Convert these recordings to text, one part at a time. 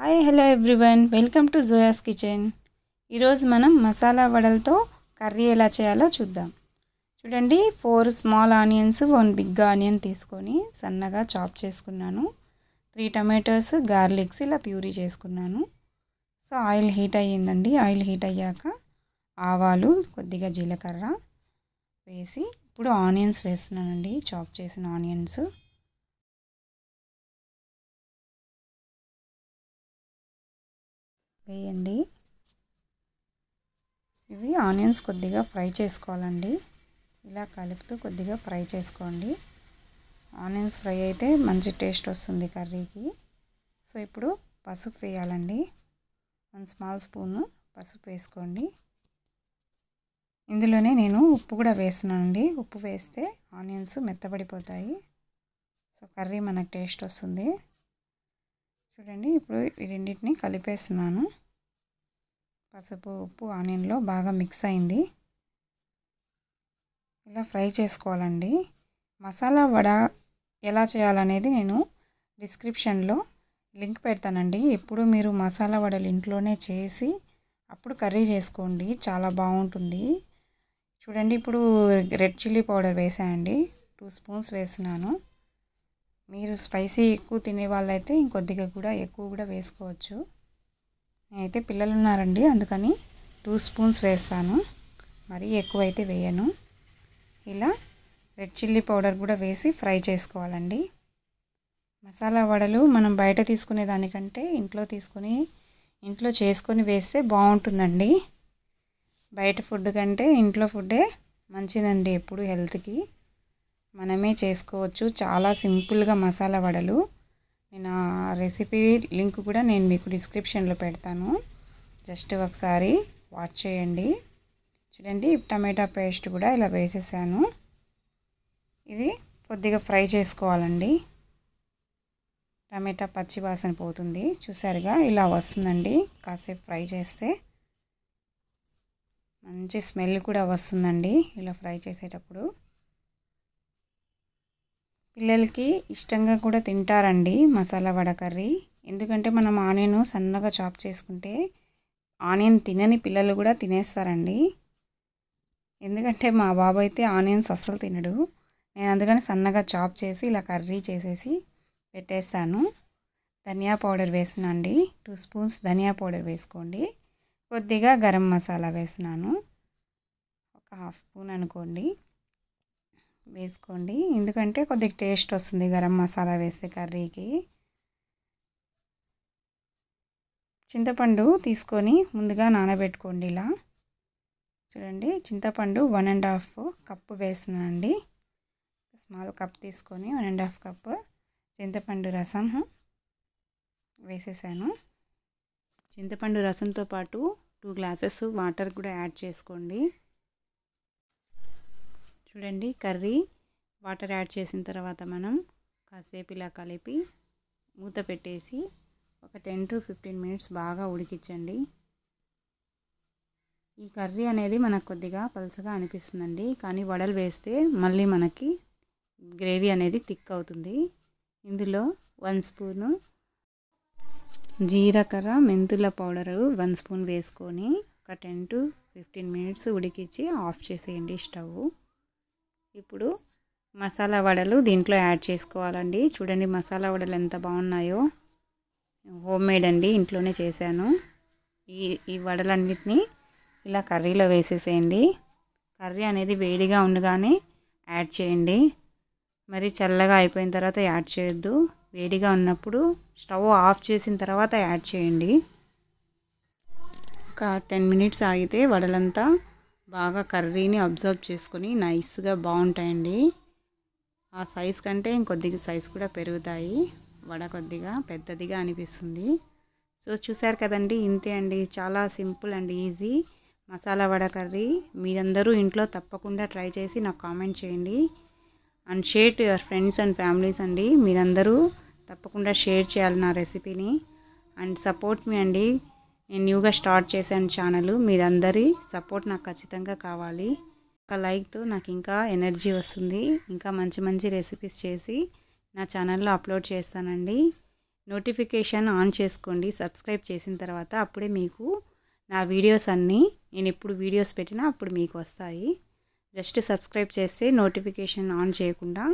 Hi hello everyone, welcome to Zoya's kitchen. ఈరోజు మనం masala వడలతో curry ఎలా చేయాలో చూద్దాం. చూడండి, 4 స్మాల్ ఆనియన్స్, 1 బిగ్ ఆనియన్ తీసుకొని సన్నగా చాప్ చేసుకున్నాను. 3 టమాటోస్, గార్లిక్స్ ఇలా ప్యూరీ చేసుకున్నాను. సో ఆయిల్ హీట్ అయ్యిందండి. ఆయిల్ హీట్ అయ్యాక ఆవాలు, కొద్దిగా జీలకర్ర వేసి ఇప్పుడు ఆనియన్స్ వేస్తున్నానండి. చాప్ చేసిన ఆనియన్స్ వేయండి. ఇవి ఆనియన్స్ కొద్దిగా ఫ్రై చేసుకోవాలండి. ఇలా కలుపుతూ కొద్దిగా ఫ్రై చేసుకోండి. ఆనియన్స్ ఫ్రై అయితే మంచి టేస్ట్ వస్తుంది కర్రీకి. సో ఇప్పుడు పసుపు వేయాలండి. 1 స్మాల్ స్పూను పసుపు వేసుకోండి. ఇందులోనే నేను ఉప్పు కూడా వేస్తున్నానండి. ఉప్పు వేస్తే ఆనియన్స్ మెత్తబడిపోతాయి. సో కర్రీ మనకు టేస్ట్ వస్తుంది. చూడండి, ఇప్పుడు ఈ రెండింటిని కలిపేస్తున్నాను. పసుపు, ఉప్పు ఆనియన్లో బాగా మిక్స్ అయింది. ఇలా ఫ్రై చేసుకోవాలండి. మసాలా వడ ఎలా చేయాలనేది నేను డిస్క్రిప్షన్లో లింక్ పెడతానండి. ఎప్పుడు మీరు మసాలా వడలు ఇంట్లోనే చేసి అప్పుడు కర్రీ చేసుకోండి, చాలా బాగుంటుంది. చూడండి, ఇప్పుడు రెడ్ చిల్లీ పౌడర్ వేసానండి. 2 స్పూన్స్ వేసినాను. మీరు స్పైసీ ఎక్కువ తినే వాళ్ళైతే ఇంకొద్దిగా కూడా ఎక్కువ కూడా వేసుకోవచ్చు. నేనైతే పిల్లలు ఉన్నారండి, అందుకని 2 స్పూన్స్ వేస్తాను, మరీ ఎక్కువ అయితే వేయను. ఇలా రెడ్ చిల్లీ పౌడర్ కూడా వేసి ఫ్రై చేసుకోవాలండి. మసాలా వడలు మనం బయట తీసుకునే దానికంటే ఇంట్లో చేసుకొని వేస్తే బాగుంటుందండి. బయట ఫుడ్ కంటే ఇంట్లో ఫుడ్డే మంచిదండి. ఎప్పుడు హెల్త్కి మనమే చేసుకోవచ్చు. చాలా సింపుల్గా మసాలా వడలు. నేను ఆ రెసిపీ లింక్ కూడా నేను మీకు డిస్క్రిప్షన్లో పెడతాను. జస్ట్ ఒకసారి వాచ్ చేయండి. చూడండి, టమాటా పేస్ట్ కూడా ఇలా వేసేసాను. ఇది కొద్దిగా ఫ్రై చేసుకోవాలండి. టమాటా పచ్చి వాసన పోతుంది. చూసారుగా, ఇలా వస్తుందండి. కాసేపు ఫ్రై చేస్తే మంచి స్మెల్ కూడా వస్తుందండి ఇలా ఫ్రై చేసేటప్పుడు. పిల్లలకి ఇష్టంగా కూడా తింటారండి మసాలా వడ కర్రీ. ఎందుకంటే మనం ఆనియన్ సన్నగా చాప్ చేసుకుంటే ఆనియన్ తినని పిల్లలు కూడా తినేస్తారండి. ఎందుకంటే మా బాబు అయితే ఆనియన్స్ అస్సలు తినడు. నేను అందుకని సన్నగా చాప్ చేసి ఇలా కర్రీ చేసేసి పెట్టేస్తాను. ధనియా పౌడర్ వేసినండి. 2 స్పూన్స్ ధనియా పౌడర్ వేసుకోండి. కొద్దిగా గరం మసాలా వేసినాను, ఒక 1/2 స్పూన్ అనుకోండి వేసుకోండి. ఎందుకంటే కొద్దిగా టేస్ట్ వస్తుంది గరం మసాలా వేస్తే కర్రీకి. చింతపండు తీసుకొని ముందుగా నానబెట్టుకోండి. ఇలా చూడండి, చింతపండు 1.5 కప్పు వేస్తున్నానండి. స్మాల్ కప్ తీసుకొని 1.5 కప్పు చింతపండు రసం వేసేసాను. చింతపండు రసంతో పాటు 2 గ్లాసెస్ వాటర్ కూడా యాడ్ చేసుకోండి. చూడండి, కర్రీ వాటర్ యాడ్ చేసిన తర్వాత మనం కాసేపు ఇలా కలిపి మూత పెట్టేసి ఒక 10 to 15 మినిట్స్ బాగా ఉడికించండి. ఈ కర్రీ అనేది మనకు కొద్దిగా పలుచగా అనిపిస్తుందండి, కానీ వడలు వేస్తే మళ్ళీ మనకి గ్రేవీ అనేది థిక్ అవుతుంది. ఇందులో 1 స్పూను జీలకర్ర మెంతుల పౌడరు 1 స్పూన్ వేసుకొని ఒక 10 to 15 మినిట్స్ ఉడికించి ఆఫ్ చేసేయండి స్టవ్. ఇప్పుడు మసాలా వడలు దీంట్లో యాడ్ చేసుకోవాలండి. చూడండి, మసాలా వడలు ఎంత బాగున్నాయో. హోమ్ మేడ్ అండి, ఇంట్లోనే చేశాను. ఈ వడలన్నిటినీ ఇలా కర్రీలో వేసేసేయండి. కర్రీ అనేది వేడిగా ఉండగానే యాడ్ చేయండి. మరి చల్లగా అయిపోయిన తర్వాత యాడ్ చేయొద్దు. వేడిగా ఉన్నప్పుడు స్టవ్ ఆఫ్ చేసిన తర్వాత యాడ్ చేయండి. ఒక 10 మినిట్స్ ఆగితే వడలంతా బాగా కర్రీని అబ్జర్వ్ చేసుకొని నైస్గా బాగుంటాయండి. ఆ సైజ్ కంటే ఇంకొద్దిగా సైజ్ కూడా పెరుగుతాయి. వడ కొద్దిగా పెద్దదిగా అనిపిస్తుంది. సో చూసారు కదండి, ఇంతే అండి. చాలా simple and easy masala vada curry. మీరందరూ ఇంట్లో తప్పకుండా ట్రై చేసి నాకు కామెంట్ చేయండి and share to your friends and families అండి. మీరందరూ తప్పకుండా షేర్ చేయాలి నా రెసిపీని అండ్ సపోర్ట్ మీ అండి. నేను న్యూగా స్టార్ట్ చేశాను ఛానల్. మీరందరి సపోర్ట్ నాకు ఖచ్చితంగా కావాలి. ఒక లైక్తో నాకు ఇంకా ఎనర్జీ వస్తుంది. ఇంకా మంచి మంచి రెసిపీస్ చేసి నా ఛానల్లో అప్లోడ్ చేస్తానండి. నోటిఫికేషన్ ఆన్ చేసుకోండి సబ్స్క్రైబ్ చేసిన తర్వాత. అప్పుడే మీకు నా వీడియోస్ అన్నీ నేను ఎప్పుడు వీడియోస్ పెట్టినా అప్పుడు మీకు వస్తాయి. జస్ట్ సబ్స్క్రైబ్ చేస్తే నోటిఫికేషన్ ఆన్ చేయకుండా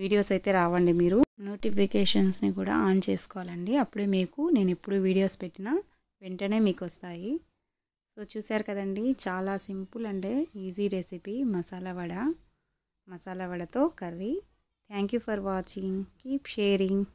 వీడియోస్ అయితే రావండి. మీరు నోటిఫికేషన్స్ని కూడా ఆన్ చేసుకోవాలండి. అప్పుడే మీకు నేను ఎప్పుడు వీడియోస్ పెట్టినా వెంటనే మీకు వస్తాయి. సో చూశారు కదండి, చాలా simple and easy recipe masala వడతో curry. Thank you for watching. Keep sharing.